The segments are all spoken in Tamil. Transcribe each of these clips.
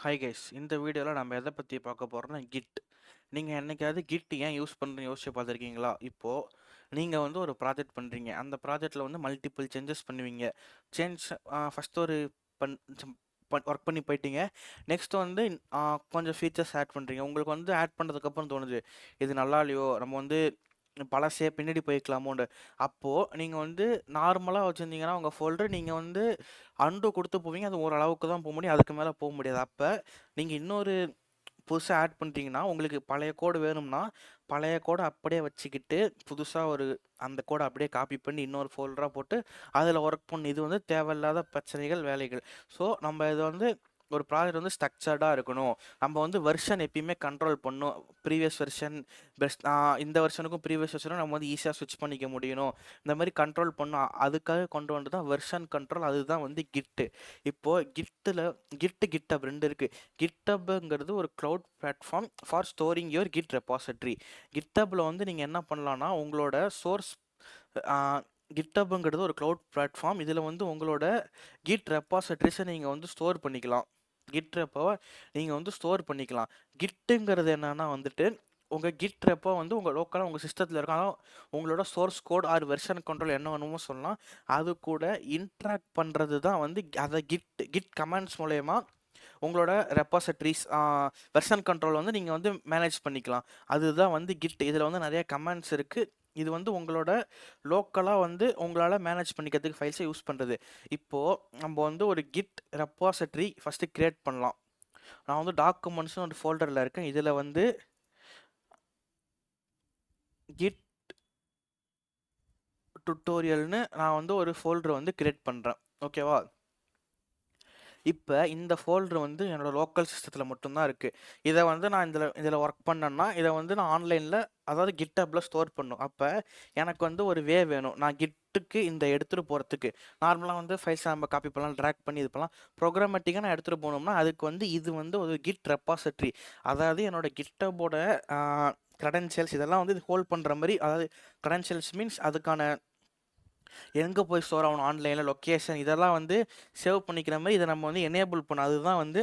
ஹாய் கைஸ், இந்த வீடியோவில் நம்ம எதை பற்றி பார்க்க போகிறோம்னா கிட். நீங்கள் என்னைக்காவது கிட் ஏன் யூஸ் பண்ணுறேன்னு யோசிச்சு பார்த்துருக்கீங்களா? இப்போது நீங்கள் வந்து ஒரு ப்ராஜெக்ட் பண்ணுறீங்க, அந்த ப்ராஜெக்டில் வந்து மல்டிபிள் சேஞ்சஸ் பண்ணுவீங்க. சேஞ்ச் ஃபஸ்ட்டு ஒரு பண் ஒர்க் பண்ணி போயிட்டீங்க. நெக்ஸ்ட் வந்து கொஞ்சம் ஃபீச்சர்ஸ் ஆட் பண்ணுறீங்க. உங்களுக்கு வந்து ஆட் பண்ணுறதுக்கப்புறம் தோணுது இது நல்லா இல்லையோ, நம்ம வந்து பழசே பின்னாடி போய்க்கலாமோண்டு. அப்போது நீங்கள் வந்து நார்மலாக வச்சுருந்தீங்கன்னா உங்கள் ஃபோல்டர் நீங்கள் வந்து அன்டூ கொடுத்து போவீங்க. அது ஓரளவுக்கு தான் போக முடியும், அதுக்கு மேலே போக முடியாது. அப்போ நீங்கள் இன்னொரு புதுசாக ஆட் பண்ணுறீங்கன்னா, உங்களுக்கு பழைய கோடு வேணும்னா பழைய கோடை அப்படியே வச்சுக்கிட்டு புதுசாக ஒரு அந்த கோடை அப்படியே காப்பி பண்ணி இன்னொரு ஃபோல்டராக போட்டு அதில் ஒர்க் பண்ணு. இது வந்து தேவையில்லாத பிரச்சனைகள், வேலைகள். ஸோ நம்ம இதை வந்து ஒரு ப்ராஜெக்ட் வந்து ஸ்ட்ரக்சர்டாக இருக்கணும். நம்ம வந்து வெர்ஷன் எப்பயுமே கண்ட்ரோல் பண்ணணும். ப்ரீவியஸ் வெர்ஷன் பெஸ்ட், இந்த வெர்ஷனுக்கும் ப்ரீவியஸ் வெர்ஷனும் நம்ம வந்து ஈஸியாக ஸ்விட்ச் பண்ணிக்க முடியணும். இந்த மாதிரி கண்ட்ரோல் பண்ணணும். அதுக்காக கொண்டு வந்து தான் வெர்ஷன் கண்ட்ரோல். அதுதான் வந்து கிட்டு. இப்போது கிட்டப் ரெண்டு இருக்குது. கிட்டப்ங்கிறது ஒரு cloud platform for storing your git repository. கிட்டப்பில் வந்து நீங்கள் என்ன பண்ணலான்னா உங்களோட சோர்ஸ் கிட்டப்ங்கிறது ஒரு க்ளவுட் பிளாட்ஃபார்ம். இதில் வந்து உங்களோட கிட் ரெபாசிட்ரிஸை நீங்கள் வந்து ஸ்டோர் பண்ணிக்கலாம். கிட் ரெப்போவை நீங்கள் வந்து ஸ்டோர் பண்ணிக்கலாம். கிட்டுங்கிறது என்னன்னா வந்துட்டு உங்கள் கிட் ரெப்போ வந்து உங்கள் லோக்கலாக உங்கள் சிஸ்டத்தில் இருக்கும். ஆனால் உங்களோட source code or version control என்ன வேணுமோ சொல்லலாம். அது கூட இன்ட்ராக்ட் பண்ணுறது தான் வந்து அதை கிட் கமெண்ட்ஸ் மூலயமா உங்களோட ரெபாசிட்ரிஸ் வெர்ஷன் கண்ட்ரோல் வந்து நீங்கள் வந்து மேனேஜ் பண்ணிக்கலாம். அதுதான் வந்து கிட். இதில் வந்து நிறைய கமெண்ட்ஸ் இருக்குது. இது வந்து உங்களோட லோக்கலாக வந்து உங்களால் மேனேஜ் பண்ணிக்கிறதுக்கு ஃபைல்ஸை யூஸ் பண்ணுறது. இப்போது நம்ம வந்து ஒரு கிட் ரெபாசிட்ரி ஃபஸ்ட்டு க்ரியேட் பண்ணலாம். நான் வந்து டாக்குமெண்ட்ஸ்னு ஒரு ஃபோல்டரில் இருக்கேன். இதில் வந்து கிட் டுட்டோரியல்னு நான் வந்து ஒரு ஃபோல்டர் வந்து க்ரியேட் பண்ணுறேன். ஓகேவா? இப்போ இந்த ஃபோல்டர் வந்து என்னோடய லோக்கல் சிஸ்டத்தில் மட்டும்தான் இருக்குது. இதை வந்து நான் இதில் ஒர்க் பண்ணேன்னா இதை வந்து நான் ஆன்லைனில், அதாவது கிட்டப்பில் ஸ்டோர் பண்ணும். அப்போ எனக்கு வந்து ஒரு வே வேணும். நான் கிட்டுக்கு இந்த எடுத்துகிட்டு போகிறதுக்கு நார்மலாக வந்து ஃபைல்ஸ் நம்ம காப்பி பண்ணலாம், ட்ராக் பண்ணி இது பண்ணலாம். ப்ரோக்ராமேட்டிக்காக நான் எடுத்துகிட்டு போகணும்னா அதுக்கு வந்து இது வந்து ஒரு கிட் ரெபாசிட்ரி. அதாவது என்னோடய கிட்டப்போட க்ரெடென்ஷியல்ஸ் இதெல்லாம் வந்து இது ஹோல்ட் பண்ணுற மாதிரி. அதாவது க்ரெடென்ஷியல்ஸ் மீன்ஸ் அதுக்கான எங்கே போய் ஸ்டோர் ஆகணும், ஆன்லைனில் லொக்கேஷன் இதெல்லாம் வந்து சேவ் பண்ணிக்கிற மாதிரி இதை நம்ம வந்து எனேபிள் பண்ணணும். அதுதான் வந்து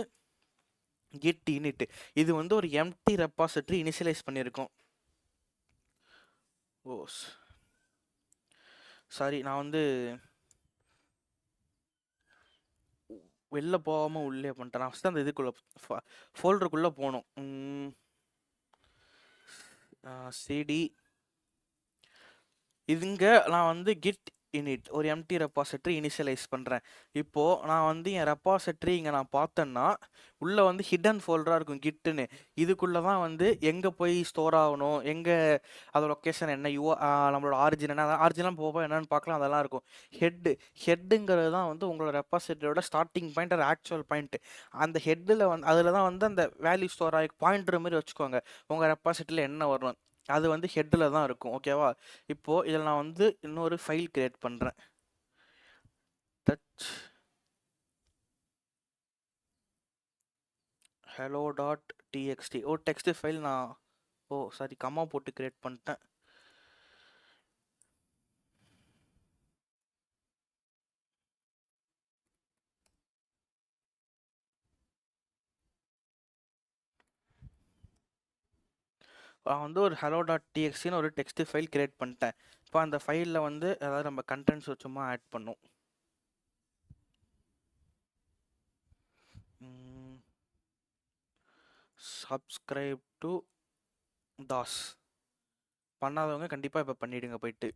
கிட் இனிட். இது வந்து ஒரு எம்டி ரெபாசிட்டரி இனிஷியலைஸ் பண்ணியிருக்கோம். ஓ சாரி, நான் வந்து வெளில போகாமல் உள்ளே பண்ணிட்டேன். நான் ஃபஸ்ட்டு அந்த இதுக்குள்ளே ஃபோல்டருக்குள்ளே போகணும். சிடி இதுங்க நான் வந்து கிட் இனிட் ஒரு எம்டி ரெபாசிட்டரி இனிஷியலைஸ் பண்ணுறேன். இப்போது நான் வந்து என் ரெபாசிட்டரி இங்கே நான் பார்த்தேன்னா உள்ளே வந்து ஹிடன் ஃபோல்டராக இருக்கும் கிட்டுன்னு. இதுக்குள்ளே தான் வந்து எங்கே போய் ஸ்டோர் ஆகணும், எங்கே அதோட லொக்கேஷன் என்ன, நம்மளோட ஆரிஜின் என்ன, ஆரிஜினலாம் போக என்னென்னு பார்க்கலாம், அதெல்லாம் இருக்கும். ஹெட்டுங்கிறது தான் வந்து உங்களோட ரெபாசிட்டரியோட ஸ்டார்டிங் பாயிண்ட் ஒரு ஆக்சுவல் பாயிண்ட். அந்த ஹெட்டில் வந்து அதில் தான் வந்து அந்த வேல்யூ ஸ்டோர் ஆகி பாயிண்ட்ற மாதிரி வச்சுக்கோங்க. உங்கள் ரெபாசிட்டரியில் என்ன வரணும் அது வந்து ஹெட்டில் தான் இருக்கும். ஓகேவா? இப்போது இதில் நான் வந்து இன்னொரு ஃபைல் கிரியேட் பண்ணுறேன். டச் hello.txt ஓ டெக்ஸ்ட் ஃபைல். நான் சாரி கம்மா போட்டு கிரியேட் பண்ணிட்டேன். நான் வந்து ஒரு hello.txtன்னு ஒரு டெக்ஸ்ட் ஃபைல் கிரியேட் பண்ணிட்டேன். இப்போ அந்த ஃபைலில் வந்து அதாவது நம்ம கண்டென்ட்ஸ் சும்மா ஆட் பண்ணோம். சப்ஸ்கிரைப் டு தாஸ் பண்ணாதவங்க கண்டிப்பாக இப்போ பண்ணிவிடுங்க. போயிட்டு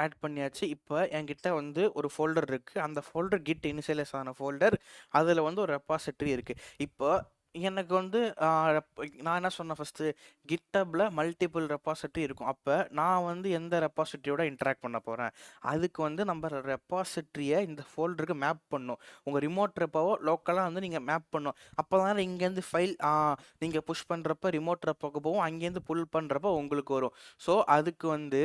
ஆட் பண்ணியாச்சு. இப்போ என்கிட்ட வந்து ஒரு ஃபோல்டர் இருக்குது. அந்த ஃபோல்டர் கிட் இனிஷியலைஸ் ஆன ஃபோல்டர். அதில் வந்து ஒரு ரெபாசிட்டரி இருக்குது. இப்போ எனக்கு வந்து நான் என்ன சொன்னேன் ஃபஸ்ட்டு, கிட்டப்பில் மல்டிபிள் ரெபாசிட்டரி இருக்கும். அப்போ நான் வந்து எந்த ரெபாசிட்டரியோட இன்ட்ராக்ட் பண்ண போகிறேன், அதுக்கு வந்து நம்ம ரெபாசிட்டரியை இந்த ஃபோல்டருக்கு மேப் பண்ணணும். உங்கள் ரிமோட் ரெப்பாவோ லோக்கலாக வந்து நீங்கள் மேப் பண்ணணும். அப்போ தான் இங்கேருந்து ஃபைல் நீங்கள் புஷ் பண்ணுறப்ப ரிமோட் ரெப்பாவுக்கு போகும், அங்கேருந்து புல் பண்ணுறப்ப உங்களுக்கு வரும். ஸோ அதுக்கு வந்து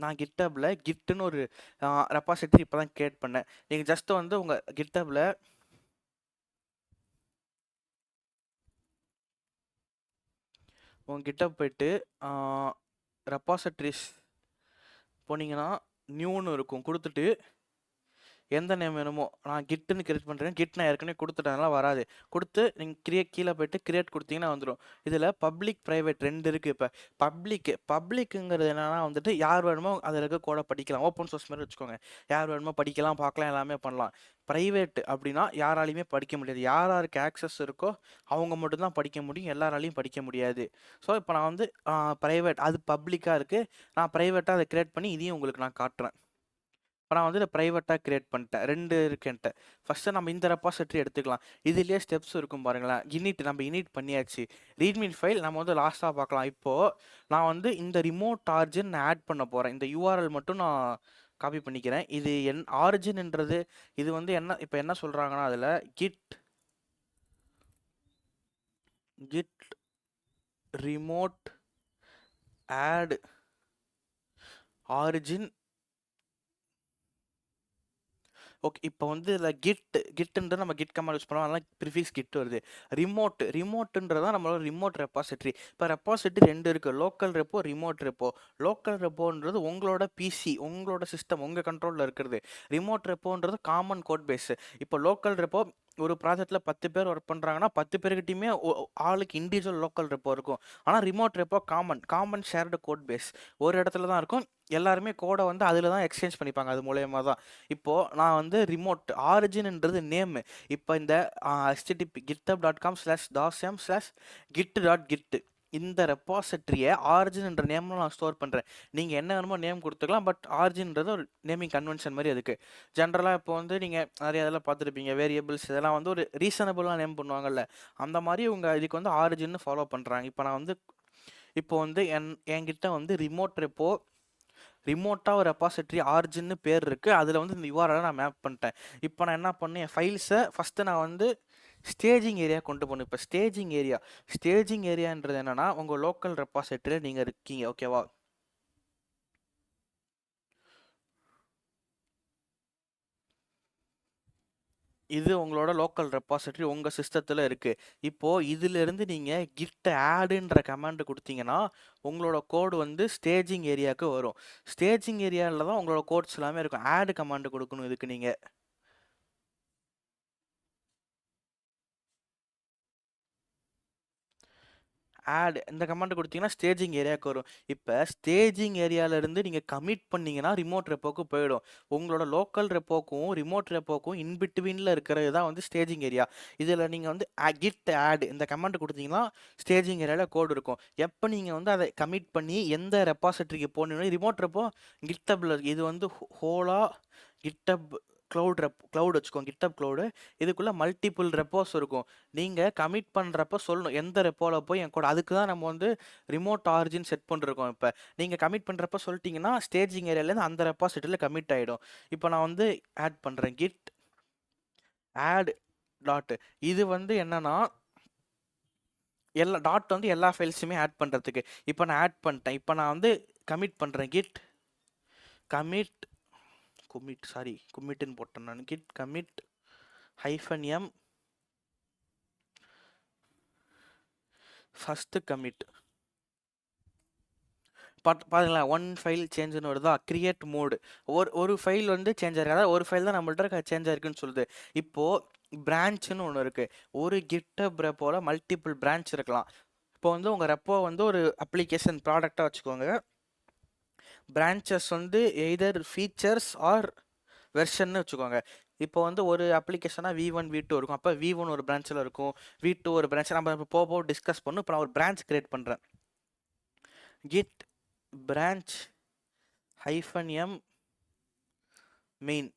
நான் கிட்டப்பில் கிட்டுன்னு ஒரு ரெபாசிட்டரி இப்போ தான் கிரியேட் பண்ணேன். நீங்கள் ஜஸ்ட்டு வந்து உங்கள் கிட்டப்பில் உங்ககிட்ட போயிட்டு ரெபாசிட்டரிஸ் போனீங்கன்னா நியூன்னு இருக்கும், கொடுத்துட்டு எந்த நேம் வேணுமோ நான் கிட்டுன்னு கிரியேட் பண்ணுறேன். கிட் நான் ஏற்கனவே கொடுத்துட்டேனால வராது. கொடுத்து நீங்கள் கீழே போய்ட்டு கிரியேட் கொடுத்தீங்கன்னா வந்துடும். இதில் பப்ளிக் ப்ரைவேட் 2 இருக்குது. இப்போ பப்ளிக்குங்கிறது என்னன்னா வந்துட்டு யார் வேணுமோ அதில் இருக்க கோடை படிக்கலாம். ஓப்பன் சோர்ஸ் மாதிரி வச்சுக்கோங்க. யார் வேணுமோ படிக்கலாம், பார்க்கலாம், எல்லாமே பண்ணலாம். ப்ரைவேட் அப்படின்னா யாராலையுமே படிக்க முடியாது. யாருக்கு ஆக்சஸ் இருக்கோ அவங்க மட்டும்தான் படிக்க முடியும், எல்லாராலையும் படிக்க முடியாது. ஸோ இப்போ நான் வந்து ப்ரைவேட், அது பப்ளிக்காக இருக்குது. நான் ப்ரைவேட்டாக அதை கிரியேட் பண்ணி இதையும் உங்களுக்கு நான் காட்டுறேன். இப்போ நான் வந்து இதை ப்ரைவேட்டாக கிரியேட் பண்ணிட்டேன். 2 இருக்குன்ட்டு. ஃபஸ்ட்டு நம்ம இந்த ரெப்பாசிட்டரி எடுத்துக்கலாம். இதுலேயே ஸ்டெப்ஸ் இருக்கும் பாருங்களேன். நம்ம இனிட் பண்ணியாச்சு. ரீட்மீ ஃபைல் நம்ம வந்து லாஸ்ட்டாக பார்க்கலாம். இப்போது நான் வந்து இந்த ரிமோட் ஆர்ஜின் நான் ஆட் பண்ண போகிறேன். இந்த யூஆர்எல் மட்டும் நான் காப்பி பண்ணிக்கிறேன். இது ஆரிஜின்ன்றது இது வந்து இப்போ என்ன சொல்கிறாங்கன்னா அதில் git remote add origin. Okay, இப்போ வந்து இதில் கிட்டுன்றது நம்ம கிட் கமாண்ட் யூஸ் பண்ணுவோம். அதெல்லாம் ப்ரிஃபிக்ஸ் கிட் வருது. ரிமோட்டுன்றதான் நம்மளோட ரிமோட் ரெப்பாசிட்டரி. இப்போ ரெப்பாசிட்டரி 2 இருக்குது. Local repo, remote repo. Local ரெப்போன்றது உங்களோட பிசி, உங்களோட சிஸ்டம், உங்கள் கண்ட்ரோலில் இருக்கிறது. ரிமோட் ரெப்போன்றது காமன் கோட் பேஸு. இப்போ லோக்கல் ரெப்போ ஒரு ப்ராஜெக்ட்டில் 10 பேர் ஒர்க் பண்ணுறாங்கன்னா 10 பேர்கிட்டையுமே ஆளுக்கு இண்டிவிஜுவல் லோக்கல் ரெப்போ இருக்கும். ஆனால் remote repo common shared code base. ஒரு இடத்துல தான் இருக்கும். எல்லாருமே கோடை வந்து அதில் தான் எக்ஸ்சேஞ்ச் பண்ணிப்பாங்க. அது மூலயமா தான். இப்போது நான் வந்து ரிமோட் ஆரிஜின்ன்றது நேமு. இப்போ இந்த http github.com/dosm/git.git இந்த ரெப்பாசிட்டரியை ஆரிஜின்ன்ற நேமில் நான் ஸ்டோர் பண்ணுறேன். நீங்கள் என்ன வேணுமோ நேம் கொடுத்துக்கலாம். பட் ஆரிஜின்றது ஒரு நேமிங் கன்வென்ஷன் மாதிரி அதுக்கு. ஜென்ரலாக இப்போ வந்து நீங்கள் நிறைய இதெல்லாம் பார்த்துருப்பீங்க. வேரியபிள்ஸ் இதெல்லாம் வந்து ஒரு ரீசனபுளாக நேம் பண்ணுவாங்கல்ல, அந்த மாதிரி இவங்க இதுக்கு வந்து ஆரிஜின்னு ஃபாலோ பண்ணுறாங்க. இப்போ நான் வந்து இப்போ வந்து என்கிட்ட வந்து ரிமோட்டாக ஒரு ரெப்பாசிட்டரி ஆரிஜின்னு பேர் இருக்குது. அதில் வந்து இந்த யூஆர்எல் நான் மேப் பண்ணிட்டேன். இப்போ நான் என்ன பண்ணேன், என் ஃபைல்ஸை ஃபஸ்ட்டு நான் வந்து ஸ்டேஜிங் ஏரியா கொண்டு போகணும். இப்போ ஸ்டேஜிங் ஏரியான்றது என்னென்னா உங்கள் லோக்கல் ரெப்பாசிட்டரியில் நீங்கள் இருக்கீங்க. ஓகேவா? இது உங்களோட லோக்கல் ரெப்பாசிட்டரி உங்கள் சிஸ்டத்தில் இருக்குது. இப்போது இதிலிருந்து நீங்கள் கிட் ஆடுன்ற கமாண்டு கொடுத்தீங்கன்னா உங்களோட கோடு வந்து ஸ்டேஜிங் ஏரியாவுக்கு வரும். ஸ்டேஜிங் ஏரியாவில் தான் உங்களோட கோட்ஸ் எல்லாமே இருக்கும். ஆடு கமாண்டு கொடுக்கணும் இதுக்கு. நீங்கள் ஆட் இந்த கமாண்ட் கொடுத்தீங்கன்னா ஸ்டேஜிங் ஏரியாவுக்கு வரும். இப்போ ஸ்டேஜிங் ஏரியாவிலேருந்து நீங்கள் கமிட் பண்ணிங்கன்னா ரிமோட் ரெப்போக்கு போயிடும். உங்களோட லோக்கல் ரெப்போக்கும் ரிமோட் ரெப்போக்கும் இன்பிட்வீனில் இருக்கிறது தான் வந்து ஸ்டேஜிங் ஏரியா. இதில் நீங்கள் வந்து கிட் ஆட் இந்த கமாண்ட் கொடுத்தீங்கன்னா ஸ்டேஜிங் ஏரியாவில் கோடு இருக்கும். எப்போ நீங்கள் வந்து அதை கமிட் பண்ணி எந்த ரெப்பாசிட்டரிக்கு போனீங்கன்னா ரிமோட் ரெப்போ கிட்டபில் இது வந்து ஹோலாக கிட்டப் க்ளவுட் வச்சுக்கோங்க. கிட்டப் க்ளவுடு இதுக்குள்ளே மல்டிபிள் ரெப்போஸ் இருக்கும். நீங்கள் கமிட் பண்ணுறப்ப சொல்லணும் எந்த ரெப்போவில் போய் என் கோட். அதுக்கு தான் நம்ம வந்து ரிமோட் ஆரிஜின் செட் பண்ணிருக்கோம். இப்போ நீங்கள் கமிட் பண்ணுறப்ப சொல்லிட்டீங்கன்னா ஸ்டேஜிங் ஏரியாலேருந்து அந்த ரெப்பாசிட்டரியில் கமிட் ஆகிடும். இப்போ நான் வந்து ஆட் பண்ணுறேன் கிட் ஆட் டாட். இது வந்து என்னன்னா டாட் வந்து எல்லா ஃபைல்ஸுமே ஆட் பண்ணுறதுக்கு. இப்போ நான் ஆட் பண்ணிட்டேன். இப்போ நான் வந்து கமிட் பண்ணுறேன். கிட் கமிட்னு போட்டேன் நான். Git commit -m first commit. பாருங்களேன், 1 ஃபைல் சேஞ்சுன்னு வருதா? கிரியேட் மோடு ஒரு ஃபைல் வந்து சேஞ்ச் ஆயிருக்கு. அதாவது ஒரு ஃபைல் தான் நம்மள்ட்ட சேஞ்ச் ஆயிருக்குன்னு சொல்லுது. இப்போது பிரான்ச்சுன்னு ஒன்று இருக்குது. ஒரு கிட்டப் ரெப்போல மல்டிபிள் பிரான்ச் இருக்கலாம். இப்போ வந்து உங்கள் ரெப்போ வந்து ஒரு அப்ளிகேஷன் ப்ராடக்டாக வச்சுக்கோங்க. பிரான்ச்சஸ் வந்து எய்தர் ஃபீச்சர்ஸ் ஆர் வெர்ஷன்னு வச்சுக்கோங்க. இப்போ வந்து ஒரு அப்ளிகேஷனாக V1 V2 இருக்கும். அப்போ V1 ஒரு பிரான்ச்சில் இருக்கும், V2 ஒரு பிரான்ச். நம்ம இப்போ போக டிஸ்கஸ் பண்ணணும். இப்போ நான் ஒரு பிரான்ச் கிரியேட் பண்ணுறேன். Git branch -m main.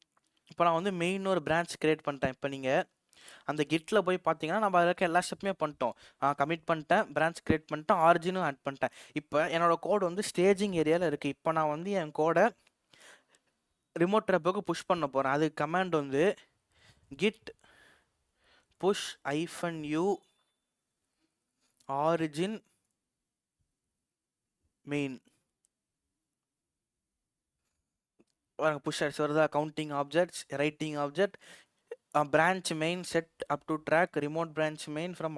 இப்போ நான் வந்து மெயின் ஒரு பிரான்ச் கிரியேட் பண்ணிட்டேன். இப்போ நீங்கள் அந்த கிட்டில் போய் பார்த்தீங்கன்னா நம்ம அதில் இருக்க எல்லா ஸ்டெப்புமே பண்ணிட்டோம். கமிட் பண்ணிட்டேன், பிரான்ச் கிரியேட் பண்ணிட்டேன், ஆரிஜினும் ஆட் பண்ணிட்டேன். இப்போ என்னோடய கோடு வந்து ஸ்டேஜிங் ஏரியாவில் இருக்குது. இப்போ நான் வந்து என் கோடை ரிமோட் ரெப்போக்கு புஷ் பண்ண போகிறேன். அது கமாண்ட் வந்து git push -u origin main. Push ஆட்ஸ் வருதா? Counting objects, writing object, branch main set up to track remote branch main from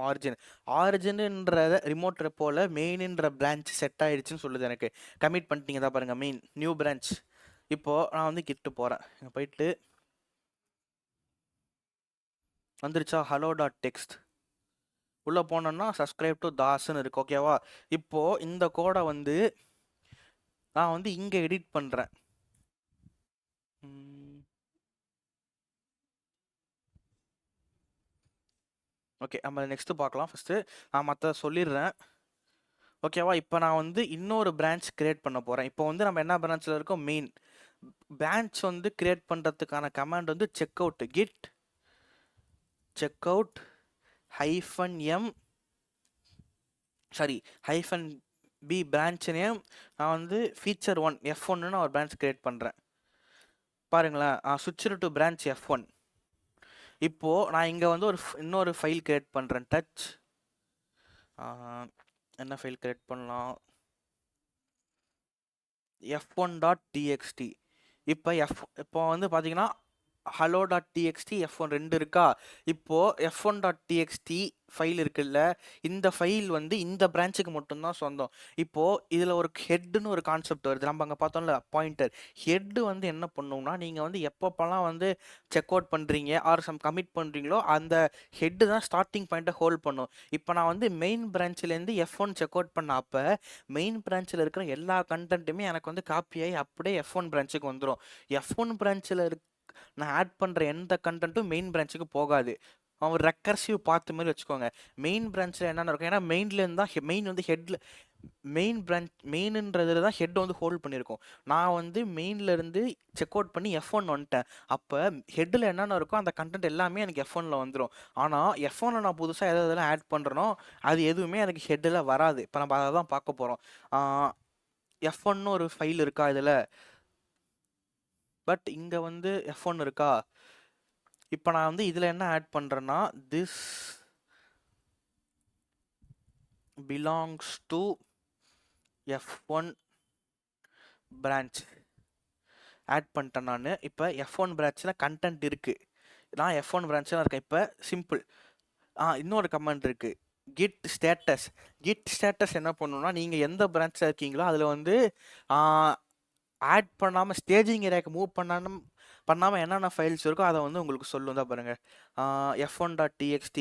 ஆரிஜின்ன்ற ரிமோட் ரெப்போல மெயின்ன்ற பிரான்ச் செட் ஆயிடுச்சுன்னு சொல்லுது எனக்கு. கமிட் பண்ணிட்டீங்க தான் பாருங்கள், மெயின் நியூ பிரான்ச். இப்போது நான் வந்து கிட்டு போகிறேன். போயிட்டு வந்துருச்சா? hello.text உள்ளே போனோன்னா சப்ஸ்கிரைப் டு தாஸ்ன்னு இருக்கு. ஓகேவா? இப்போது இந்த கோடை வந்து நான் வந்து இங்கே எடிட் பண்ணுறேன். ஓகே, நம்ம நெக்ஸ்ட்டு பார்க்கலாம். ஃபஸ்ட்டு நான் மற்ற சொல்லிடுறேன். ஓகேவா? இப்போ நான் வந்து இன்னொரு பிரான்ச் கிரியேட் பண்ண போகிறேன். இப்போ வந்து நம்ம என்ன பிரான்ச்சில் இருக்கோம்? மெயின் பிரான்ச் வந்து கிரியேட் பண்ணுறதுக்கான கமாண்ட் வந்து check out git check out -m sorry -b branch name. நான் வந்து ஃபீச்சர் 1 F1ன்னு ஒரு பிரான்ச் கிரியேட் பண்ணுறேன். பாருங்களேன், சுவிட்ச் டு பிரான்ச் F1. இப்போது நான் இங்கே வந்து இன்னொரு ஃபைல் கிரியேட் பண்ணுறேன். டச் என்ன ஃபைல் கிரியேட் பண்ணலாம்? f1.txt. இப்போ வந்து பார்த்தீங்கன்னா hello.txt F1 2 இருக்கா? இப்போது f1.txt ஃபைல் இருக்குல்ல, இந்த ஃபைல் வந்து இந்த பிரான்ச்சுக்கு மட்டும்தான் சொந்தம். இப்போது இதில் ஒரு ஹெட்டுன்னு ஒரு கான்செப்ட் வருது. நம்ம அங்கே பார்த்தோம்ல பாயிண்டர். ஹெட்டு வந்து என்ன பண்ணுவோம்னா, நீங்கள் வந்து எப்பப்போலாம் வந்து செக் அவுட் பண்ணுறீங்க ஆர் கமிட் பண்ணுறீங்களோ அந்த ஹெட்டு தான் ஸ்டார்டிங் பாயிண்ட்டை ஹோல்ட் பண்ணும். இப்போ நான் வந்து மெயின் பிரான்ச்சிலேருந்து F1 செக் அவுட் பண்ண அப்போ மெயின் பிரான்ச்சில் இருக்கிற எல்லா கண்டென்ட்டுமே எனக்கு வந்து காப்பி ஆகி அப்படியே F1 பிரான்ச்சுக்கு வந்துடும். F1 பிரான்ச்சில் நான் ஆட் பண்ணுற எந்த கண்டென்ட்டும் மெயின் பிரான்ச்சுக்கு போகாது. அவன் ரெக்கர்சிவ் பார்த்த மாதிரி வச்சுக்கோங்க. மெயின் பிரான்ச்சில் என்னென்ன இருக்கும்? ஏன்னா மெயின்லேருந்து தான் மெயின் வந்து ஹெட்டில் மெயின்ன்றதுல தான் ஹெட் வந்து ஹோல்ட் பண்ணியிருக்கோம். நான் வந்து மெயின்லேருந்து செக் அவுட் பண்ணி F1 வந்துட்டேன். அப்போ ஹெட்டில் என்னென்ன இருக்கோ அந்த கண்டென்ட் எல்லாமே எனக்கு F1ல் வந்துடும். ஆனால் F1ல் நான் புதுசாக எதெல்லாம் ஆட் பண்ணுறனோ அது எதுவுமே எனக்கு ஹெட்டில் வராது. இப்போ நம்ம அதை தான் பார்க்க போகிறோம். F1ன்னு ஒரு ஃபைல் இருக்கா இதில்? பட் இங்கே வந்து F1 இருக்கா? இப்போ நான் வந்து இதில் என்ன ஆட் பண்ணுறேன்னா, this belongs to F1 branch add பண்ணிட்டேன் நான். இப்போ F1 பிரான்ச்சில் கண்டென்ட் இருக்குது. நான் F1 பிரான்ச்சில் இருக்கேன். இப்போ சிம்பிள். இன்னொரு கமெண்ட் இருக்குது, கிட் ஸ்டேட்டஸ் என்ன பண்ணணும்னா, நீங்கள் எந்த பிரான்ச்சில் இருக்கீங்களோ அதில் வந்து ஆட் பண்ணாமல் ஸ்டேஜிங் ஏரியாவுக்கு மூவ் பண்ணாமல் என்னென்ன ஃபைல்ஸ் இருக்கோ அதை வந்து உங்களுக்கு சொல்லும். தான் பாருங்கள், f1.txt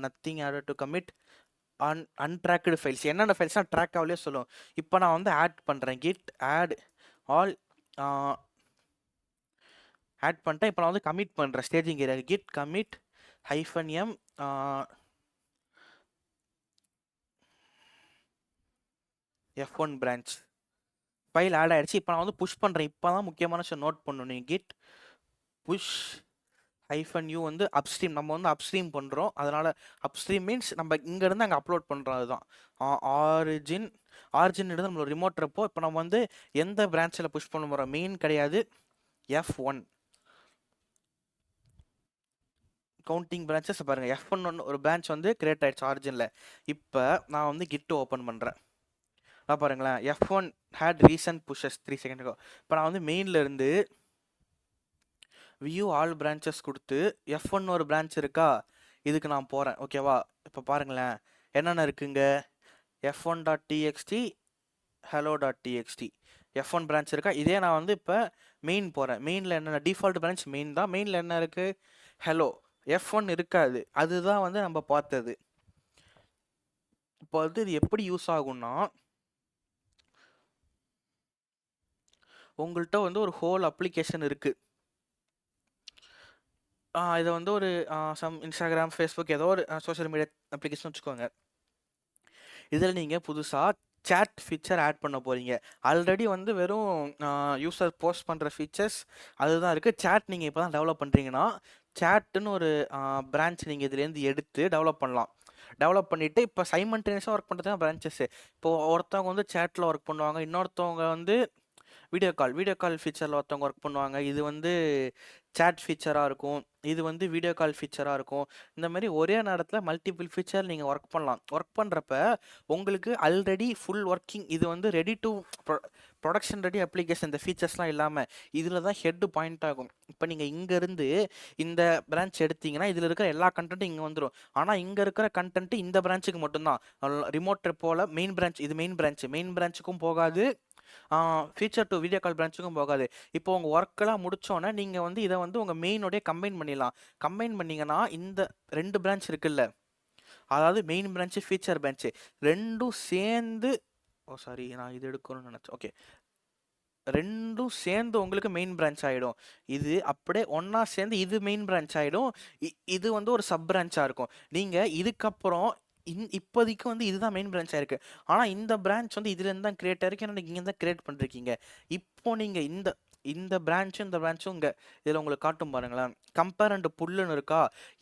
nothing added to commit untracked files. என்னென்ன ஃபைல்ஸ்னால் ட்ராக் ஆகலையே சொல்லும். இப்போ நான் வந்து ஆட் பண்ணுறேன், கிட் ஆட் ஆல் ஆட் பண்ணிட்டேன். இப்போ நான் வந்து கமிட் பண்ணுறேன் staging area. Git commit -m F1 branch file add ஆகிடுச்சு. இப்போ நான் வந்து புஷ் பண்ணுறேன். இப்போ தான் முக்கியமான விஷயம் நோட் பண்ணணும். கிட் புஷ் -u வந்து அப்ஸ்ட்ரீம். நம்ம வந்து அப்ஸ்ட்ரீம் பண்ணுறோம். அதனால் அப்ஸ்ட்ரீம் மீன்ஸ் நம்ம இங்கேருந்து அங்கே அப்லோட் பண்ணுறோம். அதுதான் ஆரிஜின் எடுத்து நம்மளோட ரிமோட் இருப்போம். இப்போ நம்ம வந்து எந்த பிரான்ச்சில் புஷ் பண்ண போகிறோம்? மெயின் கிடையாது, F1 கவுண்டிங் பிரான்ச்சஸ். பாருங்கள், F1 ஒரு பிரான்ச் வந்து கிரியேட் ஆகிடுச்சு ஆரிஜினில். இப்போ நான் வந்து கிட்டு ஓப்பன் பண்ணுறேன். பாருங்களேன், F1 had recent pushes 3 second ago. இப்போ நான் வந்து மெயினில் இருந்து வியூ ஆல் பிரான்ச்சஸ் கொடுத்து F1 ஒரு பிரான்ச் இருக்கா, இதுக்கு நான் போகிறேன். ஓகேவா? இப்போ பாருங்களேன் என்னென்ன இருக்குங்க. f1.txt hello.txt F1 பிரான்ச் இருக்கா. இதே நான் வந்து இப்போ மெயின் போகிறேன். மெயினில் என்னென்ன டிஃபால்ட் பிரான்ச் மெயின் தான். மெயினில் என்ன இருக்குது? ஹலோ. F1 இருக்காது. அதுதான் வந்து நம்ம பார்த்தது. இப்போ வந்து இது எப்படி யூஸ் ஆகும்னா, உங்கள்கிட்ட வந்து ஒரு ஹோல் அப்ளிகேஷன் இருக்குது. இதை வந்து ஒரு இன்ஸ்டாகிராம், ஃபேஸ்புக் ஏதோ ஒரு சோஷியல் மீடியா அப்ளிகேஷன் வச்சுக்கோங்க. இதில் நீங்கள் புதுசாக சேட் ஃபீச்சர் ஆட் பண்ண போகிறீங்க. ஆல்ரெடி வந்து வெறும் யூஸர் போஸ்ட் பண்ணுற ஃபீச்சர்ஸ் அதுதான் இருக்குது. சேட் நீங்கள் இப்போ தான் டெவலப் பண்ணுறீங்கன்னா சேட்டுன்னு ஒரு பிரான்ச் நீங்கள் இதுலேருந்து எடுத்து டெவலப் பண்ணலாம். டெவலப் பண்ணிவிட்டு இப்போ சைமல்டேனியஸாக ஒர்க் பண்ணுறது தான் பிரான்ச்சஸ்ஸு. இப்போது ஒருத்தவங்க வந்து சேட்டில் ஒர்க் பண்ணுவாங்க, இன்னொருத்தவங்க வந்து வீடியோ கால் ஃபீச்சரில் ஒருத்தவங்க ஒர்க் பண்ணுவாங்க. இது வந்து சேட் ஃபீச்சராக இருக்கும், இது வந்து வீடியோ கால் ஃபீச்சராக இருக்கும். இந்த மாதிரி ஒரே நேரத்தில் மல்டிபிள் ஃபீச்சர் நீங்கள் ஒர்க் பண்ணலாம். ஒர்க் பண்ணுறப்ப உங்களுக்கு ஆல்ரெடி ஃபுல் ஒர்க்கிங் இது வந்து ready to production ready application. இந்த ஃபீச்சர்ஸ்லாம் இல்லாமல் இதில் தான் ஹெட்டு பாயிண்ட் ஆகும். இப்போ நீங்கள் இங்கேருந்து இந்த பிரான்ச் எடுத்தீங்கன்னா இதில் இருக்கிற எல்லா கண்டென்ட்டும் இங்கே வந்துடும். ஆனால் இங்கே இருக்கிற கண்டென்ட்டு இந்த பிரான்ச்சுக்கு மட்டும்தான். ரிமோட் போல் மெயின் பிரான்ச், இது மெயின் பிரான்ச்சுக்கும் போகாது, ஃபீச்சர் டு வீடியோ கால் பிரான்ச்சுக்கும் போகாது. இப்போ உங்கள் ஒர்க்கெல்லாம் முடிச்சோன்னே நீங்கள் வந்து இதை வந்து உங்கள் மெயினோடய கம்பைன் பண்ணிடலாம். கம்பைன் பண்ணிங்கன்னா இந்த 2 பிரான்ச் இருக்குல்ல, அதாவது மெயின் பிரான்ச்சு ஃபீச்சர் பிரான்ச்சு ரெண்டும் சேர்ந்து, ஓ சாரி நான் இது எடுக்கணும்னு நினச்சேன். ஓகே, ரெண்டும் சேர்ந்து உங்களுக்கு மெயின் பிரான்ச் ஆகிடும். இது அப்படியே ஒன்றா சேர்ந்து இது மெயின் பிரான்ச் ஆகிடும். இது வந்து ஒரு சப் பிரான்ச்சாக இருக்கும். நீங்கள் இதுக்கப்புறம் இப்போதைக்கு வந்து இதுதான் மெயின் பிரான்ச் ஆயிருக்கு. ஆனால் இந்த பிரான்ச் வந்து இதுலேருந்து தான் கிரியேட் ஆயிருக்கு. ஏன்னா நீங்கள் தான் கிரியேட் பண்ணிருக்கீங்க. இப்போ நீங்கள் இந்த இந்த பிரான்ச்சும் இந்த பிரான்ச்சும் இங்கே இதில் உங்களுக்கு காட்டும் பாருங்களேன். கம்பேர் அண்ட் புல்லுன்னு இருக்கா,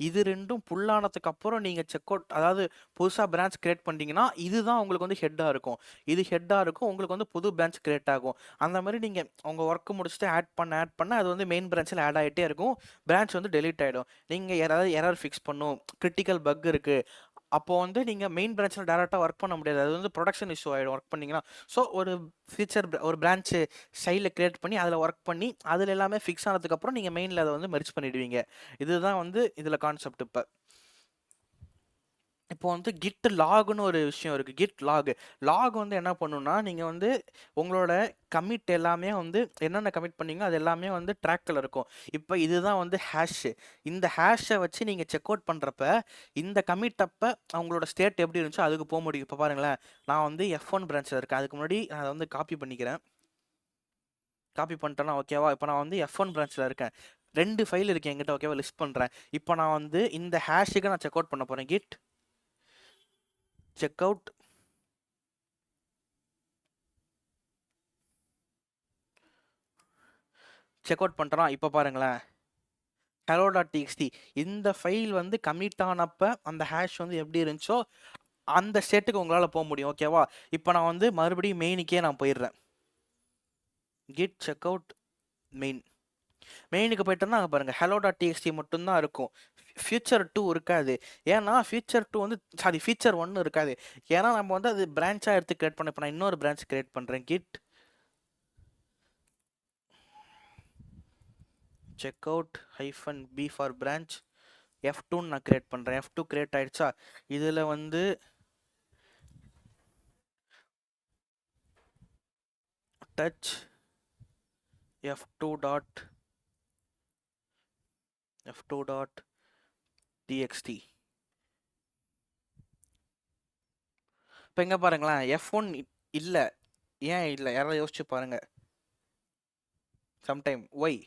இது ரெண்டும் புல்லானதுக்கு அப்புறம் நீங்கள் செக் அவுட், அதாவது புதுசாக பிரான்ச் கிரியேட் பண்ணிட்டீங்கன்னா இதுதான் உங்களுக்கு வந்து ஹெட்டாக இருக்கும். இது ஹெட்டாக இருக்கும், உங்களுக்கு வந்து புது பிரான்ச் கிரியேட் ஆகும். அந்த மாதிரி நீங்கள் உங்கள் ஒர்க்கு முடிச்சுட்டு ஆட் பண்ண அது வந்து மெயின் பிரான்ச்சில் ஆட் ஆகிட்டே இருக்கும். பிரான்ச் வந்து டெலீட் ஆகிடும். நீங்கள் யாராவது எரர் ஃபிக்ஸ் பண்ணும், கிரிட்டிக்கல் பக் இருக்குது, அப்போது வந்து நீங்கள் மெயின் பிரான்ச்சில் டேரெக்டாக ஒர்க் பண்ண முடியாது. அது வந்து ப்ரொடக்ஷன் இஷ்யூ ஆகிடும் ஒர்க் பண்ணிங்கன்னா. ஸோ ஒரு ஒரு பிரான்ச்சு சைடில் கிரியேட் பண்ணி அதில் ஒர்க் பண்ணி அதில் எல்லாமே ஃபிக்ஸ் ஆனதுக்கப்புறம் நீங்கள் மெயினில் அதை வந்து மெர்ஜ் பண்ணிடுவீங்க. இதுதான் வந்து இதில் கான்செப்ட். இப்போ வந்து கிட் லாக்னு ஒரு விஷயம் இருக்குது. கிட் லாக் வந்து என்ன பண்ணுன்னா, நீங்கள் வந்து உங்களோட கமிட் எல்லாமே வந்து என்னென்ன கமிட் பண்ணீங்களோ அது எல்லாமே வந்து ட்ராக்கில் இருக்கும். இப்போ இதுதான் வந்து ஹேஷு. இந்த ஹேஷை வச்சு நீங்கள் செக் அவுட் பண்ணுறப்ப இந்த கமிட் அப்போ அவங்களோட ஸ்டேட் எப்படி இருந்துச்சோ அதுக்கு போக முடியும். இப்போ பாருங்களேன், நான் வந்து F1 பிரான்ச்சில் இருக்கேன். அதுக்கு முன்னாடி நான் அதை வந்து காப்பி பண்ணிக்கிறேன். காப்பி பண்ணிட்டேன்னா ஓகேவா. இப்போ நான் வந்து F1 பிரான்ச்சில் இருக்கேன். 2 ஃபைல் இருக்குது என்கிட்ட, ஓகேவா. லிஸ்ட் பண்ணுறேன். இப்போ நான் வந்து இந்த ஹேஷுக்கு நான் செக் அவுட் பண்ண போகிறேன். Git check out check out பண்ணுறோம். இப்போ பாருங்களேன், hello.txt இந்த ஃபைல் வந்து கமிட் ஆனப்போ அந்த ஹேஷ் வந்து எப்படி இருந்துச்சோ அந்த ஸ்டேட்டுக்கு உங்களால் போக முடியும், ஓகேவா. இப்போ நான் வந்து மறுபடியும் மெயினுக்கே நான் போயிடுறேன். கிட் செக் அவுட் மெயினுக்கு போயிட்டோம்னா அங்கே பாருங்கள் hello.txt மட்டும்தான் இருக்கும். ஃபியூச்சர் 2 இருக்காது. ஏன்னா ஃபியூச்சர் 2 வந்து ஃபியூச்சர் 1 இருக்காது. ஏன்னா நம்ம வந்து அது பிரான்ச்சாக எடுத்து கிரியேட் பண்ண. இப்போ நான் இன்னொரு பிரான்ச் கிரியேட் பண்ணுறேன். Git check out -b for branch F2 நான் கிரியேட் பண்ணுறேன். F2 கிரியேட் ஆயிடுச்சா. இதில் வந்து டச் F2 டாட் txt. இப்போ எங்கே பாருங்களேன், F1 இல்லை. ஏன் இல்லை, யாராவது யோசிச்சு பாருங்கள். சம்டைம் ஒய்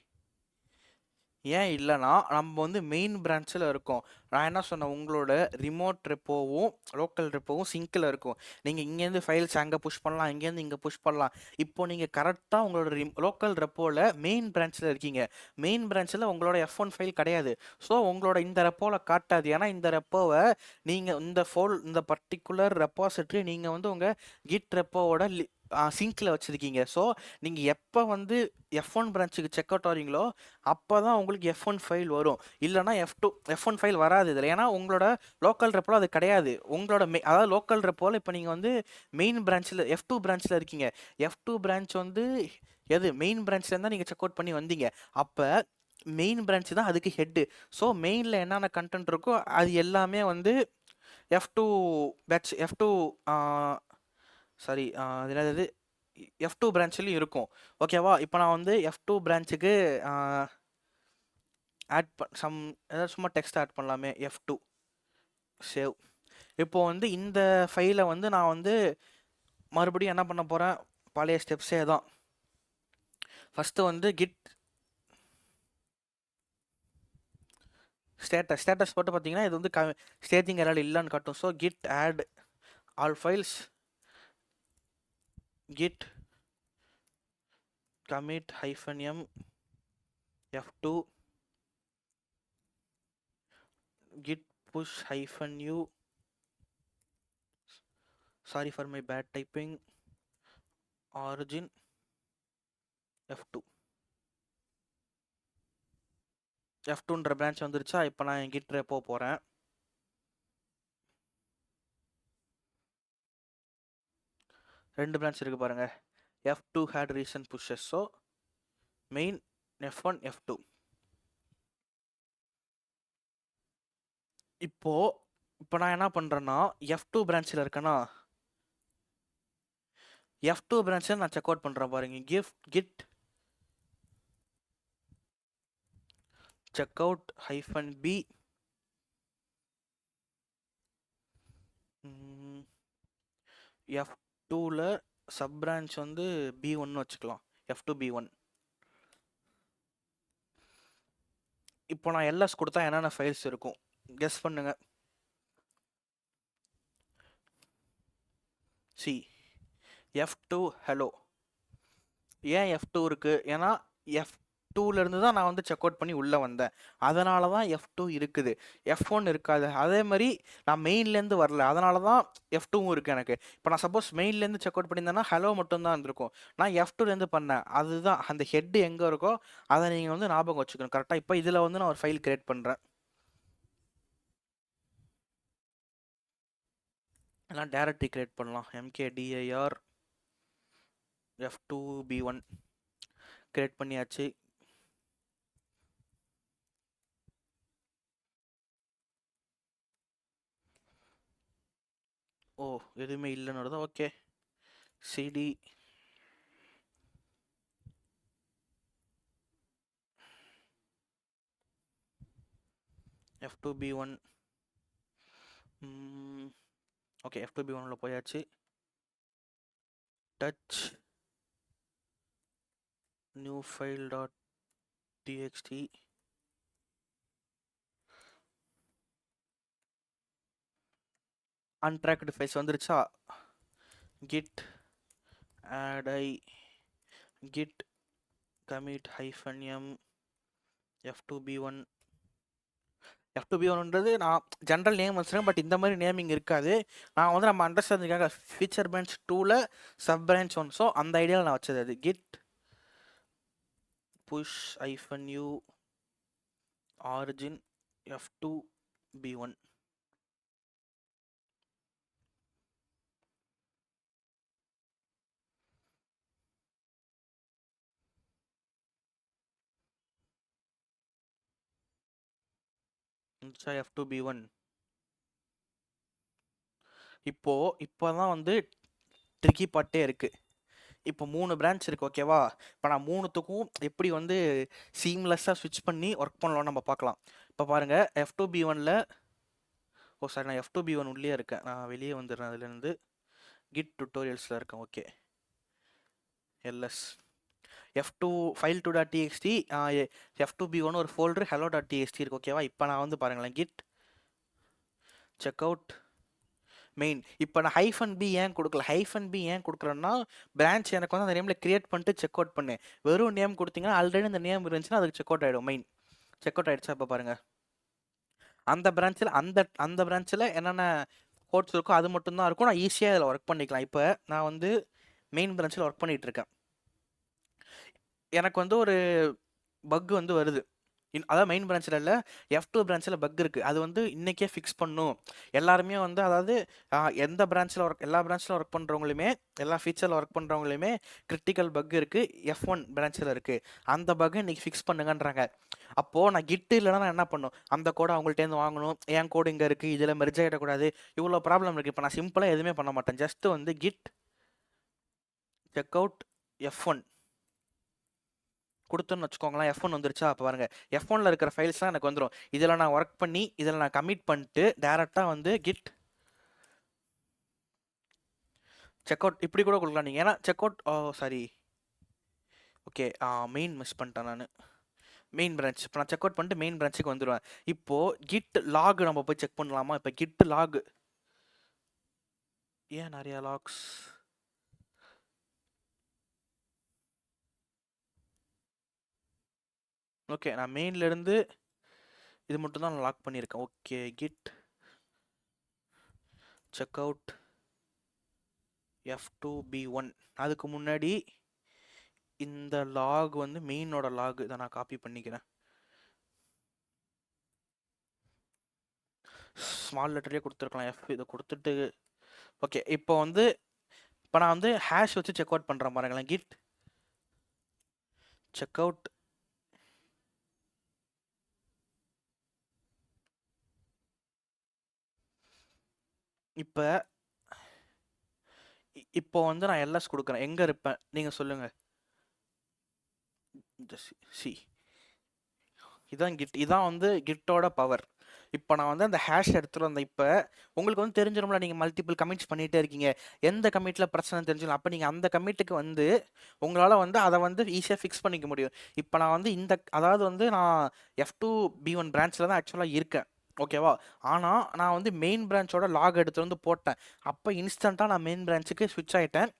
ஏன் இல்லைனா நம்ம வந்து மெயின் பிரான்ச்சில் இருக்கோம். நான் என்ன சொன்னேன், உங்களோட ரிமோட் ரெப்போவும் லோக்கல் ரெப்போவும் சிங்கில் இருக்கும். நீங்கள் இங்கேருந்து ஃபைல்ஸ் அங்கே புஷ் பண்ணலாம், இங்கேருந்து இங்கே புஷ் பண்ணலாம். இப்போ நீங்கள் கரெக்டாக உங்களோட லோக்கல் ரெப்போவில் மெயின் பிரான்ச்சில் இருக்கீங்க. மெயின் பிரான்ச்சில் உங்களோட F1 ஃபைல் கிடையாது. ஸோ உங்களோட இந்த ரெப்போவில் காட்டாது. ஏன்னா இந்த ரெப்போவை நீங்கள் இந்த பர்டிகுலர் ரெப்பாசிட்டரி நீங்கள் வந்து உங்கள் கிட் ரெப்போவோட சிங்கில் வச்சுருக்கீங்க. ஸோ நீங்கள் எப்போ வந்து F1 பிரான்ச்சுக்கு செக் அவுட் வரீங்களோ அப்போ தான் உங்களுக்கு F1 ஃபைல் வரும். இல்லைனா F1 ஃபைல் வராது இதில். ஏன்னா உங்களோட லோக்கல் ரெப்போவில் அது கிடையாது. உங்களோட அதாவது லோக்கல் ரெப்போவில் இப்போ நீங்கள் வந்து மெயின் பிரான்ச்சில் F2 பிரான்ச்சில் இருக்கீங்க. F2 பிரான்ச் வந்து மெயின் பிரான்ச்சில் இருந்தால் நீங்கள் செக் அவுட் பண்ணி வந்தீங்க. அப்போ மெயின் பிரான்ச் தான் அதுக்கு ஹெட்டு. ஸோ மெயினில் என்னென்ன கண்டென்ட் இருக்கோ அது எல்லாமே வந்து F2 பேட்ச் சாரி அது என்னது F2 பிரான்ச்லேயும் இருக்கும், ஓகேவா. இப்போ நான் வந்து F2 பிரான்ச்சுக்கு ஏதாவது சும்மா டெக்ஸ்ட் ஆட் பண்ணலாமே. F2 save. இப்போ வந்து இந்த ஃபைலை வந்து நான் வந்து மறுபடியும் என்ன பண்ண போகிறேன், பழைய ஸ்டெப்ஸே தான். ஃபஸ்ட்டு வந்து கிட் ஸ்டேட்டஸ் போட்டு பார்த்தீங்கன்னா இது வந்து ஸ்டேஜிங் எரர் இல்லைன்னு காட்டும். So git add all files, git commit -m F2, git push -u, sorry for my bad typing, origin F2. F2ன்ற பிரான்ச் வந்துருச்சா. இப்போ நான் என் கிட் ரெப்போ போகிறேன். ரெண்டு பிரான்ச் இருக்குது பாருங்கள். F2 had recent pushes. So main F1 F2. இப்போ நான் என்ன பண்ணுறேன்னா F2 பிரான்ச்சில் இருக்கேன்னா F2 பிரான்ச்சை நான் செக் அவுட் பண்ணுறேன் பாருங்க. git checkout -b F2ல சப் பிரான்ச் வந்து B1 வச்சுக்கலாம். F2 B1. இப்போ நான் எல்எஸ் கொடுத்தா என்னென்ன ஃபைல்ஸ் இருக்கும் கெஸ் பண்ணுங்க. C F2 hello. ஏன் F2 இருக்கு? ஏன்னா F2லேருந்து தான் நான் வந்து செக் அவுட் பண்ணி உள்ளே வந்தேன். அதனால தான் F2 இருக்குது. F1 இருக்காது. அதே மாதிரி நான் மெயின்லேருந்து வரல, அதனால தான் F2வும் இருக்குது எனக்கு. இப்போ நான் சப்போஸ் மெயின்லேருந்து செக் அவுட் பண்ணியிருந்தேன்னா ஹலோ மட்டும்தான் இருந்திருக்கும். நான் F2லேருந்து பண்ணேன். அதுதான் அந்த ஹெட் எங்கே இருக்கோ அதை நீங்கள் வந்து ஞாபகம் வச்சுக்கணும் கரெக்டாக. இப்போ இதில் வந்து நான் ஒரு ஃபைல் கிரியேட் பண்ணுறேன். எல்லாம் டைரக்டரி கிரியேட் பண்ணலாம். mkdir F2 B1 கிரியேட் பண்ணியாச்சு. ஓ எதுவுமே இல்லைன்னு வருதா? Okay. cd F2 B1. Okay F2 B1ல போயாச்சு. Touch new file dot txt. Untracked files வந்துருச்சா? git add I git commit -m F2 B1. F2 B1ன்றது நான் ஜென்ரல் நேம் வச்சுருக்கேன், பட் இந்த மாதிரி நேமிங் இருக்காது. நான் வந்து நம்ம அண்டர்ஸ்டாண்டிங்காக ஃபீச்சர் பிரான்ச் 2ல சப் பிரான்ச் 1, ஸோ அந்த ஐடியாவில் நான் வச்சது அது. git push -u origin F2 B1. F2 B1. இப்போதான் வந்து ட்ரிக்கி பார்ட்டே இருக்குது. இப்போ 3 பிரான்ச் இருக்குது, ஓகேவா? இப்போ நான் 3த்துக்கும் எப்படி வந்து சீம்லெஸ்ஸாக ஸ்விட்ச் பண்ணி ஒர்க் பண்ணலாம்னு நம்ம பார்க்கலாம். இப்போ பாருங்கள், F2 B1ல் சாரி, நான் F2 B1 உள்ளே இருக்கேன். நான் வெளியே வந்துடுறேன் அதுலேருந்து. கிட் டுட்டோரியல்ஸில் இருக்கேன். Okay. LS F2 file2.txt F2 B1 ஒரு ஃபோல்டர் hello.txt இருக்கு, ஓகேவா? இப்போ நான் வந்து பாருங்களேன், git checkout மெயின். இப்போ நான் -b ஏன் கொடுக்கல? -b ஏன் கொடுக்குறேன்னா, பிரான்ச் எனக்கு வந்து அந்த நேமில் கிரியேட் பண்ணிட்டு செக் அவுட் பண்ணேன். வெறும் நேம் கொடுத்தீங்கன்னா ஆல்ரெடி அந்த நேம் இருந்துச்சுன்னா அதுக்கு செக் அவுட் ஆகிடும். மெயின் செக் அவுட் ஆகிடுச்சா? இப்போ பாருங்கள், அந்த பிரான்ச்சில் அந்த பிரான்ச்சில் என்னென்ன கோட்ஸ் இருக்கோ அது மட்டும்தான் இருக்கும். நான் ஈஸியாக இதில் ஒர்க் பண்ணிக்கலாம். இப்போ நான் வந்து மெயின் பிரான்ச்சில் ஒர்க் பண்ணிகிட்ருக்கேன். எனக்கு வந்து ஒரு பக் வந்து வருது. அதாவது மெயின் பிரான்ச்சில் இல்லை, F2 பிரான்ச்சில் பக் இருக்குது. அது வந்து இன்றைக்கே ஃபிக்ஸ் பண்ணும். எல்லாருமே வந்து அதாவது எந்த பிரான்ச்சில் எல்லா பிரான்ச்சில் ஒர்க் பண்ணுறவங்களுமே, எல்லா ஃபீச்சரில் ஒர்க் பண்ணுறவங்களுமே கிரிட்டிக்கல் பக் இருக்குது F1 பிரான்ச்சில் இருக்குது. அந்த பக்கை இன்றைக்கி ஃபிக்ஸ் பண்ணுங்கன்றாங்க. அப்போது நான் கிட்டு இல்லைனா நான் என்ன பண்ணும்? அந்த கோடை அவங்கள்ட்டேருந்து வாங்கணும். என் கோடு இங்கே இருக்குது, இதில் மெர்ஜ் ஆகிடக்கூடாது, இவ்வளோ ப்ராப்ளம் இருக்குது. இப்போ நான் சிம்பிளாக எதுவுமே பண்ண மாட்டேன். ஜஸ்ட்டு வந்து கிட் செக்அவுட் F1 கொடுத்துன்னு வச்சுக்கோங்களேன். F1 வந்துருச்சா? அப்போ பாருங்க, F1ல இருக்கிற ஃபைல்ஸ்லாம் எனக்கு வந்துடும். இதில் நான் ஒர்க் பண்ணி இதில் நான் கமிட் பண்ணிட்டு டேரெக்டாக வந்து கிட் செக் அவுட் இப்படி கூட கொடுக்கலாம் நீங்கள். ஏன்னா check out sorry, okay, main miss பண்ணிட்டேன் நான். மெயின் பிரான்ச் இப்போ நான் செக் அவுட் பண்ணிட்டு மெயின் பிரான்ச்சுக்கு வந்துடுவேன். இப்போது கிட் லாக் நம்ம போய் செக் பண்ணலாமா? இப்போ கிட் லாக் ஏன் நிறையா லாக்ஸ்? ஓகே, நான் மெயின்லேருந்து இது மட்டும் தான் நான் லாக் பண்ணியிருக்கேன். Okay, git check out F2 B1. அதுக்கு முன்னாடி இந்த லாக் வந்து மெயினோட லாக் இதை நான் காப்பி பண்ணிக்கிறேன். ஸ்மால் லெட்டர்லேயே கொடுத்துருக்கலாம், F இதை கொடுத்துட்டு. ஓகே, இப்போ நான் வந்து ஹேஷ் வச்சு செக் அவுட் பண்ணுறேன் பாருங்களேன். கிட் செக் அவுட் இப்போ இப்போ வந்து நான் எல்எஸ் கொடுக்குறேன், எங்கே இருப்பேன் நீங்கள் சொல்லுங்கள். சி, இதான் கிட், இதான் வந்து கிட்டோட பவர். இப்போ நான் வந்து அந்த ஹேஷ் எடுத்துகிட்டு வந்தேன். இப்போ உங்களுக்கு வந்து தெரிஞ்சிடும்ல, நீங்கள் மல்டிபிள் கமிட்ஸ் பண்ணிகிட்டே இருக்கீங்க, எந்த கமிட்டில் பிரச்சனை தெரிஞ்சிடும். அப்போ நீங்கள் அந்த கமிட்டுக்கு வந்து உங்களால் வந்து அதை வந்து ஈஸியாக ஃபிக்ஸ் பண்ணிக்க முடியும். இப்போ நான் வந்து இந்த, அதாவது வந்து நான் F2B1 பிரான்ச்சில் தான் ஆக்சுவலாக இருக்கேன், ஓகேவா. ஆனால் நான் வந்து மெயின் பிரான்ச்சோட லாக் எடுத்து வந்து போட்டேன். அப்போ இன்ஸ்டண்ட்டாக நான் மெயின் பிரான்ச்சுக்கு ஸ்விட்ச் ஆகிட்டேன்.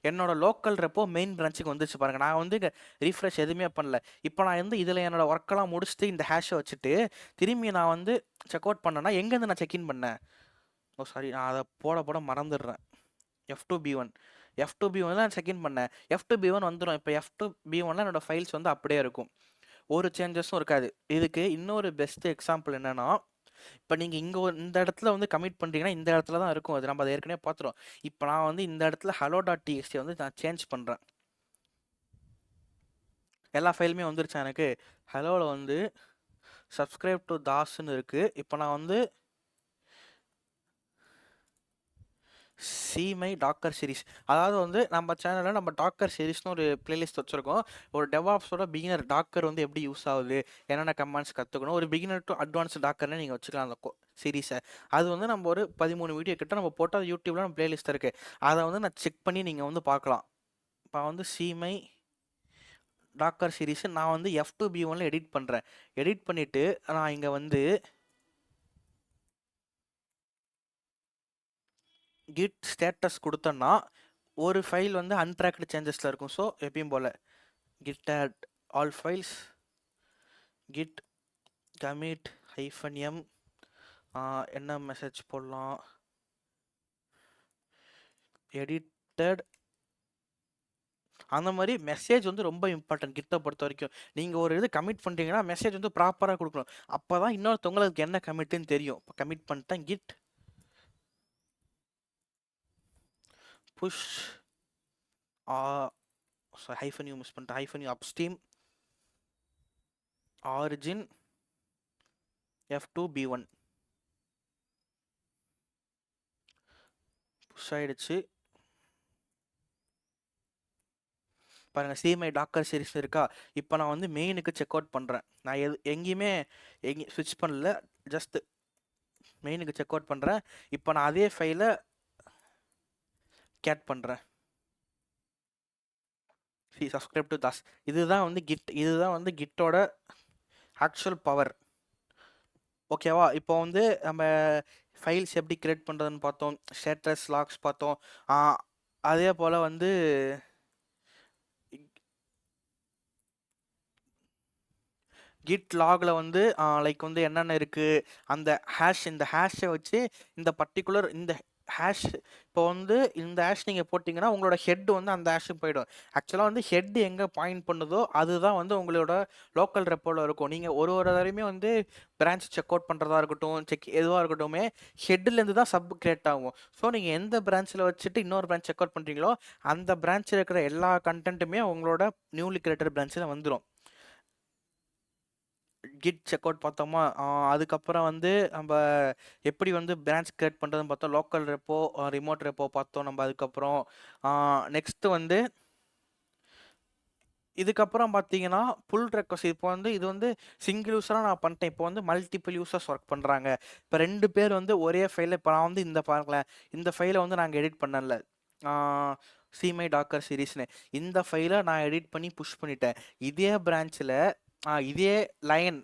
என்னோட லோக்கல் ரெப்போ மெயின் பிரான்ச்சுக்கு வந்துச்சு பாருங்கள். நான் வந்து ரீஃப்ரெஷ் எதுவுமே பண்ணல. இப்போ நான் வந்து இதில் என்னோட ஒர்க்கெல்லாம் முடிச்சுட்டு இந்த ஹேஷை வச்சுட்டு திரும்பி நான் வந்து செக் அவுட் பண்ணேன்னா எங்கேருந்து நான் செக்இன் பண்ணேன்? ஓ சாரி, நான் அதை போட மறந்துடுறேன். F2B1 நான் செக்இன் பண்ணேன். F2B1 வந்துடும். இப்போ F2B1ல என்னோட ஃபைல்ஸ் வந்து அப்படியே இருக்கும், ஒரு சேஞ்சஸும் இருக்காது. இதுக்கு இன்னொரு பெஸ்ட் எக்ஸாம்பிள் என்னன்னா, இப்போ நீங்கள் இங்கே இந்த இடத்துல வந்து கமிட் பண்ணுறீங்கன்னா இந்த இடத்துல தான் இருக்கும், அது நம்ம அதை ஏற்கனவே பார்த்துரும். இப்போ நான் வந்து இந்த இடத்துல hello.txt வந்து நான் சேஞ்ச் பண்ணுறேன். எல்லா ஃபைலுமே வந்துருச்சு எனக்கு. ஹலோவில் வந்து சப்ஸ்கிரைப் டு தாஸ்ன்னு இருக்குது. இப்போ நான் வந்து மை டாக்கர் சீரிஸ், அதாவது வந்து நம்ம சேனலில் நம்ம டாக்கர் சீரிஸ்னு ஒரு பிளேலிஸ்ட் வச்சுருக்கோம். ஒரு டெவாப்ஸோட பிகினர் டாக்கர் வந்து எப்படி யூஸ் ஆகுது, என்னென்ன கமெண்ட்ஸ் கற்றுக்கணும், ஒரு பிகினர் டு அட்வான்ஸ் டாக்கர்னு நீங்கள் வச்சுக்கலாம் அந்த சீரீஸை. அது வந்து நம்ம ஒரு 13 வீடியோ கிட்ட நம்ம போட்டால் யூடியூப்ல நம்ம பிளேலிஸ்ட் இருக்குது, அதை வந்து நான் செக் பண்ணி நீங்கள் வந்து பார்க்கலாம். இப்போ வந்து மை டாக்கர் சீரிஸ் நான் வந்து F2B1ல எடிட் பண்ணுறேன். எடிட் பண்ணிவிட்டு நான் இங்கே வந்து கிட் ஸ்டேட்டஸ் கொடுத்தோன்னா ஒரு ஃபைல் வந்து அன்ட்ராக்டு சேஞ்சஸில் இருக்கும். ஸோ எப்பயும் போல் git add all files, git commit -m, என்ன மெசேஜ் போடலாம், edited, அந்த மாதிரி மெசேஜ் வந்து ரொம்ப இம்பார்ட்டன்ட் கிட்டை பொறுத்த வரைக்கும். நீங்கள் ஒரு இது கமிட் பண்ணுறீங்கன்னா மெசேஜ் வந்து ப்ராப்பராக கொடுக்கணும், அப்போ தான் இன்னொருத்தவங்களுக்கு என்ன கமிட்டுன்னு தெரியும். இப்போ கமிட் பண்ணிட்டேன், கிட் புஷ் -u மிஸ் பண்ணிட்டேன், -u upstream origin F2B1 push ஆயிடுச்சு. பாருங்கள், மை டாக்கர் சீரிஸ் இருக்கா. இப்போ நான் வந்து மெயினுக்கு செக் அவுட் பண்ணுறேன். நான் எங்கேயுமே ஸ்விட்ச் பண்ணல, ஜஸ்ட் மெயினுக்கு செக் அவுட் பண்ணுறேன். இப்போ நான் அதே ஃபைலை கேட் பண்ணுறேன், சப்ஸ்கிரைப் டு தாஸ். இதுதான் வந்து கிட், இதுதான் வந்து கிட்டோட ஆக்சுவல் பவர், ஓகேவா. இப்போ வந்து நம்ம ஃபைல்ஸ் எப்படி கிரியேட் பண்ணுறதுன்னு பார்த்தோம், ஸ்டேட்டஸ் லாக்ஸ் பார்த்தோம். அதே போல் வந்து கிட் லாகில் வந்து லைக் வந்து என்னென்ன இருக்குது, அந்த ஹேஷ், இந்த ஹேஷை வச்சு இந்த பர்டிகுலர் இந்த ஹேஷ், இப்போ வந்து இந்த ஹேஷ் நீங்கள் போட்டிங்கன்னா உங்களோட ஹெட் வந்து அந்த ஹேஷுக்கு போயிடும். ஆக்சுவலாக வந்து ஹெட் எங்கே பாயிண்ட் பண்ணுதோ அதுதான் வந்து உங்களோட லோக்கல் ரெப்போவில் இருக்கும். நீங்கள் ஒரு தடவையுமே வந்து பிரான்ச் செக் அவுட் பண்ணுறதா இருக்கட்டும், எதுவாக இருக்கட்டும், ஹெட்லேருந்து தான் சப் கிரியேட் ஆகும். ஸோ நீங்கள் எந்த பிரான்ச்சில் வச்சுட்டு இன்னொரு பிரான்ச் செக் அவுட் பண்ணுறீங்களோ அந்த பிரான்ச்சில் இருக்கிற எல்லா கண்டென்ட்டுமே உங்களோட நியூலி கிரியேட்டட் பிரான்ச்சில் வந்துடும். கிட் செக் அவுட் பார்த்தோமா, அதுக்கப்புறம் வந்து நம்ம எப்படி வந்து பிரான்ச் கிரியேட் பண்ணுறதுன்னு பார்த்தோம், லோக்கல் ரெப்போ ரிமோட் ரெப்போ பார்த்தோம் நம்ம. அதுக்கப்புறம் நெக்ஸ்ட்டு வந்து இதுக்கப்புறம் பார்த்தீங்கன்னா புல் ரெக்வஸ்ட். இப்போ வந்து இது வந்து சிங்கிள் யூஸராக நான் பண்ணிட்டேன், இப்போ வந்து மல்டிபிள் யூஸர்ஸ் ஒர்க் பண்ணுறாங்க. இப்போ 2 பேர் வந்து ஒரே ஃபைலில், இப்போ நான் வந்து இந்த பாருங்களேன், இந்த ஃபைலை வந்து நாங்கள் எடிட் பண்ணல, மை டாக்கர் சீரீஸ்னு இந்த ஃபைலை நான் எடிட் பண்ணி புஷ் பண்ணிட்டேன். இதே பிரான்ச்சில் இதே லைன்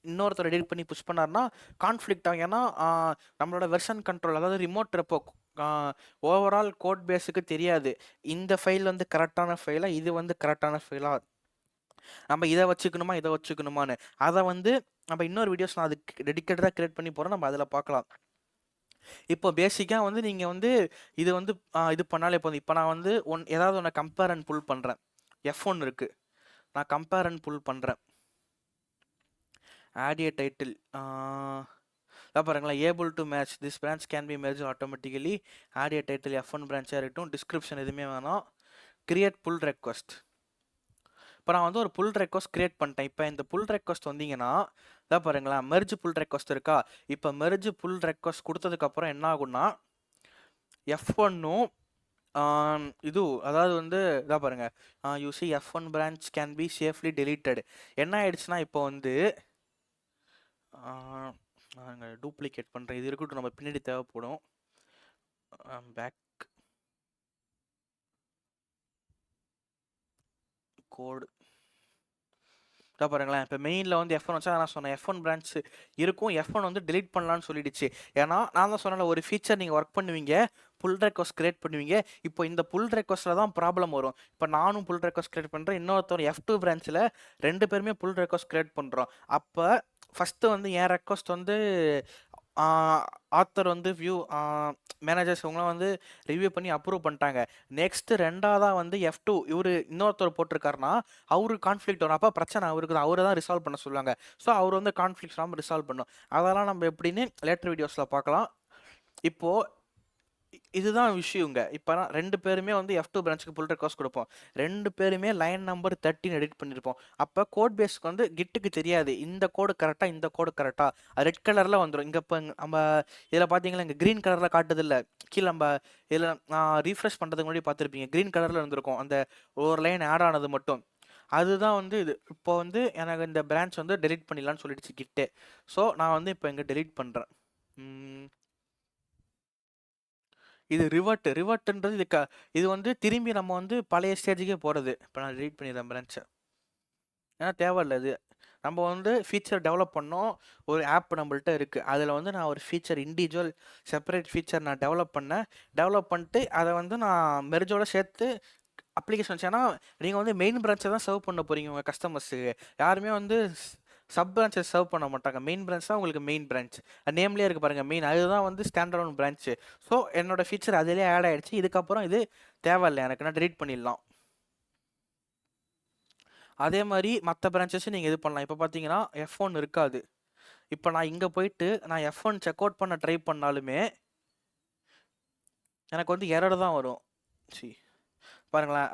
இன்னொருத்தர் எடிட் பண்ணி புஷ் பண்ணார்னா கான்ஃப்ளிக்ட் ஆகும். ஏன்னா நம்மளோட வெர்ஷன் கண்ட்ரோல், அதாவது ரிமோட் ரெப்போ ஓவரால் கோட் பேஸுக்கு தெரியாது இந்த ஃபைல் வந்து கரெக்டான ஃபைலா, இது வந்து கரெக்டான ஃபைலா, நம்ம இதை வச்சுக்கணுமா இதை வச்சுக்கணுமான்னு. அதை வந்து நம்ம இன்னொரு வீடியோஸ் நான் அதுக்கு டெடிக்கேட்டடாக கிரியேட் பண்ணி போகிறோம், நம்ம அதில் பார்க்கலாம். இப்போ பேசிக்காக வந்து நீங்கள் வந்து இது வந்து இது பண்ணாலே போதும். இப்போ நான் வந்து ஏதாவது ஒன்று கம்பேர் அண்ட் புல் பண்ணுறேன், F1 இருக்குது, நான் கம்பேர் அண்ட் புல் பண்ணுறேன், ஆட் ஏ டைட்டில், பாருங்களேன், able to match this branch can be match automatically, add a title F1 பிரான்ச்சாக இருக்கட்டும், டிஸ்கிரிப்ஷன் எதுவுமே வேணாம், கிரியேட் புல் ரெக்வஸ்ட். இப்போ நான் வந்து ஒரு புல் ரெக்வஸ்ட் கிரியேட் பண்ணிட்டேன். இப்போ இந்த புல் ரெக்வஸ்ட் வந்தீங்கன்னா இதான் பாருங்களேன், மெர்ஜ் புல் ரெக்வஸ்ட் இருக்கா. இப்போ மெர்ஜ் புல் ரெக்வஸ்ட் கொடுத்ததுக்கப்புறம் என்ன ஆகும்னா F1ம் இது அதாவது வந்து இதாக பாருங்க, you see F1 branch can be safely deleted. என்ன ஆயிடுச்சுன்னா இப்போ வந்து நாங்கள் டூப்ளிகேட் பண்ணுறேன், இது இருக்கட்டும், நம்ம பின்னாடி தேவைப்படும். பேக் கோடு பாருங்களேன். இப்போ மெயினில் வந்து F1 வச்சா நான் சொன்னேன் F1 பிரான்ச் இருக்கும், F1 வந்து delete பண்ணலான்னு சொல்லிடுச்சு. ஏன்னா நான் தான் சொன்னேன் ஒரு ஃபீச்சர் நீங்கள் ஒர்க் பண்ணுவீங்க, புல் ரெக்வஸ்ட் கிரியேட் பண்ணுவீங்க. இப்போ இந்த புல் ரெக்வஸ்ட்டில் தான் ப்ராப்ளம் வரும். இப்போ நானும் புல் ரெக்வஸ்ட் கிரியேட் பண்ணுறேன், இன்னொருத்தர் F2 பிரான்ச்சில் 2 பேருமே புல் ரெக்வஸ்ட் கிரியேட் பண்ணுறோம். அப்போ ஃபஸ்ட்டு வந்து என் ரெக்வஸ்ட் வந்து ஆத்தர் வந்து வியூ மேனேஜர்ஸ் இவங்களாம் வந்து ரிவ்யூ பண்ணி அப்ரூவ் பண்ணிட்டாங்க. நெக்ஸ்ட்டு ரெண்டாவதாக வந்து F2 இவர் இன்னொருத்தர் போட்டிருக்காருன்னா அவருக்கு கான்ஃப்ளிக்ட் வரும். அப்போ பிரச்சனை அவருக்கு தான், அவரை தான் ரிசால்வ் பண்ண சொல்லுவாங்க. ஸோ அவர் வந்து கான்ஃப்ளிக்ட்ஸ் நம்ம ரிசால்வ் பண்ணும். அதெல்லாம் நம்ம எப்படின்னு லேட்டர் வீடியோஸில் பார்க்கலாம். இப்போது இதுதான் விஷயங்க. இப்போ 2 பேருமே வந்து F2 பிரான்ச்சுக்கு புல் ரெக்வஸ்ட் கொடுப்போம். 2 பேருமே லைன் நம்பர் 13 எடிட் பண்ணியிருப்போம். அப்போ கோட் பேஸ்க்கு வந்து கிட்டுக்கு தெரியாது இந்த கோடு கரெக்டாக இந்த கோடு கரெக்டாக. அது ரெட் கலரில் வந்துடும். இங்கே இப்போ நம்ம இதில் பார்த்தீங்களா இங்கே க்ரீன் கலரில் காட்டுதில்ல, கீழே நம்ம இதில் நான் ரீஃப்ரெஷ் பண்ணுறதுக்கு முன்னாடி பார்த்துருப்பீங்க க்ரீன் கலரில் இருந்திருக்கும் அந்த ஒரு லைன் ஆட் ஆனது மட்டும். அதுதான் வந்து இது. இப்போ வந்து எனக்கு இந்த பிரான்ச் வந்து டெலீட் பண்ணிடலான்னு சொல்லிடுச்சு கிட்டே. ஸோ நான் வந்து இப்போ இங்கே டெலீட் பண்ணுறேன். இது ரிவர்ட்ன்றது இது வந்து திரும்பி நம்ம வந்து பழைய ஸ்டேஜுக்கே போகிறது. இப்போ நான் ரீட் பண்ணிடுறேன் பிரான்ச்சை, ஏன்னா தேவையில்ல இது. நம்ம வந்து ஃபீச்சர் டெவலப் பண்ணோம், ஒரு ஆப் நம்மள்ட்ட இருக்குது, அதில் வந்து நான் ஒரு ஃபீச்சர் இண்டிவிஜுவல் செப்பரேட் ஃபீச்சர் நான் டெவலப் பண்ணிட்டு அதை வந்து நான் மெர்ஜோட சேர்த்து அப்ளிகேஷன் வச்சு. ஏன்னா நீங்கள் வந்து மெயின் பிரான்ச்சை தான் சர்வ் பண்ண போகிறீங்க உங்கள் கஸ்டமர்ஸுக்கு. யாருமே வந்து சப் பிரான்ச்சை சர்வ் பண்ண மாட்டாங்க. மெயின் பிரான்ச் தான் உங்களுக்கு மெயின் பிரான்ச். நேம்லேயே இருக்குது பாருங்கள் மெயின், அதுதான் வந்து ஸ்டாண்டர்ட் பிரான்ச்சு. ஸோ என்னோடய ஃபீச்சர் அதிலே ஆட் ஆகிடுச்சு. இதுக்கப்புறம் இது தேவையில்லை எனக்கு, நான் டெலீட் பண்ணிடலாம். அதே மாதிரி மற்ற பிரான்ச்சஸும் நீங்கள் இது பண்ணலாம். இப்போ பார்த்தீங்கன்னா F1 இருக்காது. இப்போ நான் இங்கே போயிட்டு நான் F1 செக் அவுட் பண்ண ட்ரை பண்ணாலுமே எனக்கு வந்து எரர் தான் வரும். பாருங்களேன்,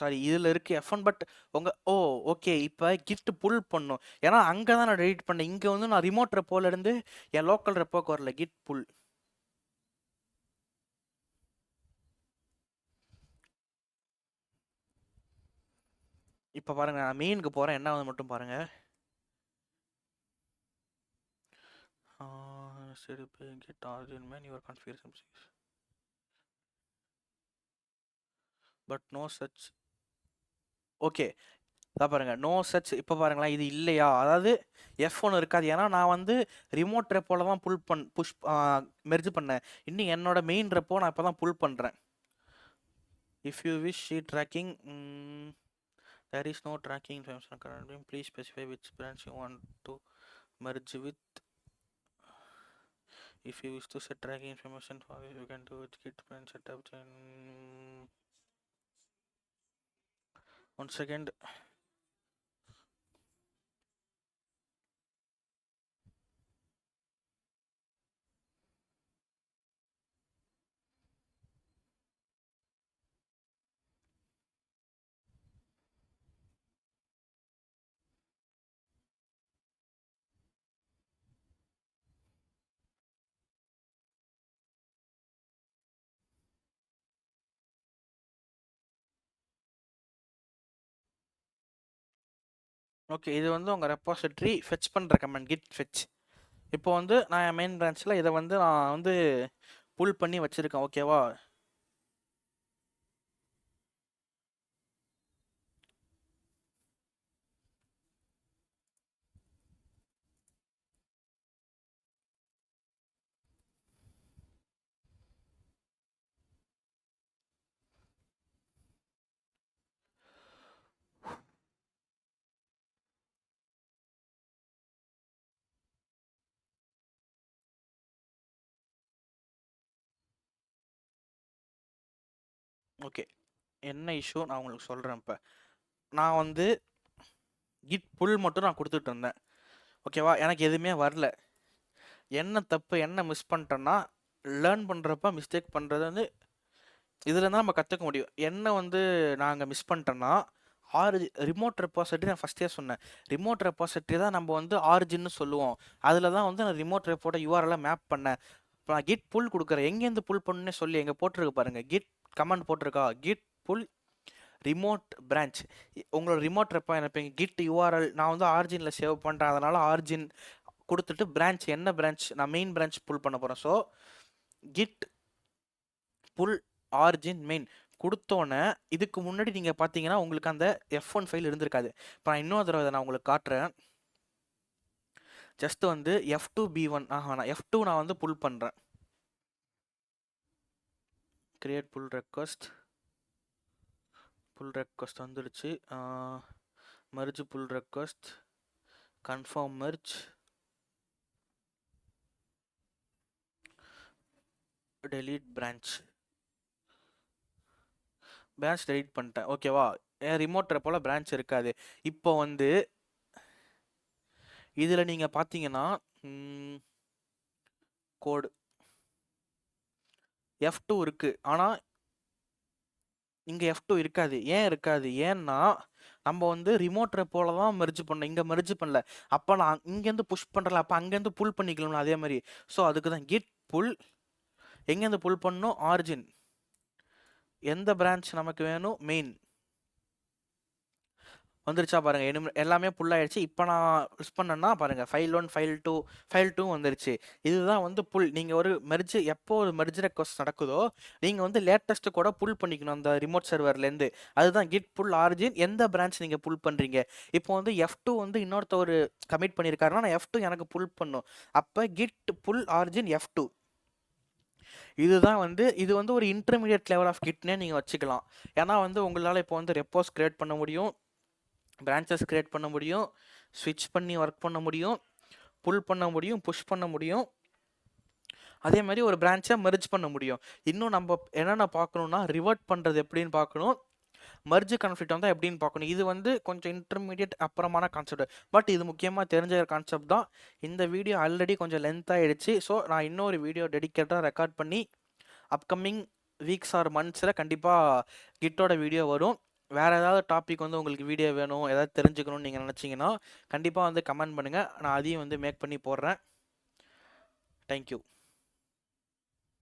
சாரி இதில் இருக்குது F1, பட் ஓகே இப்போ கிஃப்ட் புல் பண்ணும். ஏன்னா அங்கே தான் நான் டெலிட் பண்ணேன். இங்கே வந்து நான் ரிமோட் ரெப்போலேருந்து என் லோக்கல் ரெப்போக்கு வரல கிட் புல். இப்போ பாருங்கள் நான் மெயினுக்கு போகிறேன், என்ன வந்து மட்டும் பாருங்கள். சரி git origin main your configuration but no such. Okay அதான் பாருங்கள் நோ சச். இப்போ பாருங்களேன் இது இல்லையா, அதாவது F1 இருக்காது. ஏன்னா நான் வந்து ரிமோட் ரெப்போவில் தான் புஷ் மெர்ஜ் பண்ணேன். இன்னும் என்னோட மெயின் ரெப்போ நான் இப்போ தான் புல் பண்ணுறேன். If you wish sheet tracking there is no tracking information currently, please specify which branch you want to merge with. If you wish to set tracking information for this, you can do it git branch setup. One second. Okay இது வந்து உங்கள் ரெப்பாசிட்ரி ஃபெச் பண்ணுற கமெண்ட் கிட் ஃபெச். இப்போ வந்து நான் என் மெயின் பிரான்ச்சில் இதை வந்து நான் வந்து புல் பண்ணி வச்சுருக்கேன். ஓகேவா, ஓகே என்ன இஷ்யூ நான் உங்களுக்கு சொல்கிறேன். இப்போ நான் வந்து கிட் புல் மட்டும் நான் கொடுத்துட்டு இருந்தேன். ஓகேவா, எனக்கு எதுவுமே வரல. என்ன தப்பு என்ன மிஸ் பண்ணிட்டேன்னா, லேர்ன் பண்ணுறப்ப மிஸ்டேக் பண்ணுறது வந்து இதில் தான் நம்ம கற்றுக்க முடியும். என்ன வந்து நாங்கள் மிஸ் பண்ணிட்டோன்னா ரிமோட் ரெப்பாசிட்டரி நான் ஃபஸ்ட்டே சொன்னேன். ரிமோட் ரெப்பாசிட்டரி தான் நம்ம வந்து ஆரிஜின்னு சொல்லுவோம். அதில் தான் வந்து நான் ரிமோட் ரெப்போட யூஆர்எல்லாம் மேப் பண்ணேன். இப்போ நான் கிட் புல் கொடுக்குறேன், எங்கேருந்து புல் பண்ணுன்னு சொல்லி எங்கே போட்டிருக்கு பாருங்கள், கிட் கமெண்ட் போட்டிருக்கா, கிட் புல் ரிமோட் பிரான்ச். உங்களோட ரிமோட் ரெப்போ நினைப்பீங்க கிட் யூஆர்எல் நான் வந்து ஆர்ஜினில் சேவ் பண்ணுறேன், அதனால் ஆர்ஜின் கொடுத்துட்டு பிரான்ச் என்ன பிரான்ச் நான் மெயின் பிரான்ச் புல் பண்ண போகிறேன். So git pull origin main கொடுத்தோன்னே இதுக்கு முன்னாடி நீங்கள் பார்த்தீங்கன்னா உங்களுக்கு அந்த F1 ஃபைல் இருந்திருக்காது. இப்போ நான் இன்னொரு தடவை நான் உங்களுக்கு காட்டுறேன். ஜஸ்ட் வந்து F2 B1 நான் F2 நான் வந்து புல் பண்ணுறேன். கிரியேட் புல் ரெக்வஸ்ட் வந்துடுச்சு. Merge pull request, confirm merge, delete branch delete பண்ணிட்டேன். ஓகேவா, என் ரிமோட் ரெப்போல பிரான்ச் இருக்காது. இப்போ வந்து இதில் நீங்கள் பார்த்தீங்கன்னா கோடு F2 இருக்குது, ஆனால் இங்கே F2 இருக்காது. ஏன் இருக்காது? ஏன்னா நம்ம வந்து ரிமோட் ரெப்போல தான் மெர்ஜ் பண்ணோம், இங்கே மெர்ஜ் பண்ணல. அப்போ நான் இங்கேருந்து புஷ் பண்ணுறல, அப்போ அங்கேருந்து புல் பண்ணிக்கலாம்ல அதே மாதிரி. ஸோ அதுக்கு தான் கிட் புல், எங்கேருந்து புல் பண்ணணும், ஆர்ஜின், எந்த பிரான்ச் நமக்கு வேணும், மெயின். வந்துருச்சா பாருங்கள், எல்லாமே புல் ஆயிடுச்சு. இப்போ நான் யூஸ் பண்ணேன்னா பாருங்கள், ஃபைல் 1 ஃபைல் 2 வந்துருச்சு. இதுதான் வந்து புல். நீங்கள் ஒரு மெர்ஜ் எப்போ ஒரு மெர்ஜ் ரெக்வஸ்ட் நடக்குதோ நீங்கள் வந்து லேட்டஸ்ட்டு கூட புல் பண்ணிக்கணும் அந்த ரிமோட் சர்வர்லேருந்து. அதுதான் கிட் புல் ஆர்ஜின், எந்த பிரான்ச் நீங்கள் புல் பண்ணுறீங்க. இப்போ வந்து F2 வந்து இன்னொருத்த ஒரு கமிட் பண்ணியிருக்காருன்னா நான் F2 எனக்கு புல் பண்ணும். அப்போ கிட் புல் ஆர்ஜின் F2. இதுதான் வந்து இது வந்து ஒரு இன்டர்மீடியட் லெவல் ஆஃப் கிட்னே நீங்கள் வச்சுக்கலாம். ஏன்னா வந்து உங்களால் இப்போ வந்து ரெப்போஸ் கிரியேட் பண்ண முடியும், பிரான்ச்சஸ் கிரியேட் பண்ண முடியும், ஸ்விட்ச் பண்ணி ஒர்க் பண்ண முடியும், புல் பண்ண முடியும், புஷ் பண்ண முடியும், அதே மாதிரி ஒரு பிரான்ச்சை மெர்ஜ் பண்ண முடியும். இன்னும் நம்ம என்னென்ன பார்க்கணுன்னா ரிவர்ட் பண்ணுறது எப்படின்னு பார்க்கணும், மர்ஜ் கான்ஃப்ளிக்ட் வந்தால் எப்படின்னு பார்க்கணும். இது வந்து கொஞ்சம் இன்டர்மீடியட் அப்புறமான கான்செப்ட், பட் இது முக்கியமாக தெரிஞ்ச கான்செப்ட் தான். இந்த வீடியோ ஆல்ரெடி கொஞ்சம் லென்த் ஆகிடுச்சு. ஸோ நான் இன்னொரு வீடியோ டெடிக்கேட்டாக ரெக்கார்ட் பண்ணி அப்கமிங் வீக்ஸ் ஆர் மந்த்ஸில் கண்டிப்பாக கிட்டோட வீடியோ வரும். வேறு ஏதாவது டாபிக் வந்து உங்களுக்கு வீடியோ வேணும், ஏதாவது தெரிஞ்சுக்கணும்னு நீங்கள் நினச்சிங்கன்னா கண்டிப்பாக வந்து கமெண்ட் பண்ணுங்கள், நான் அதையும் வந்து மேக் பண்ணி போடுறேன். தேங்க்யூ.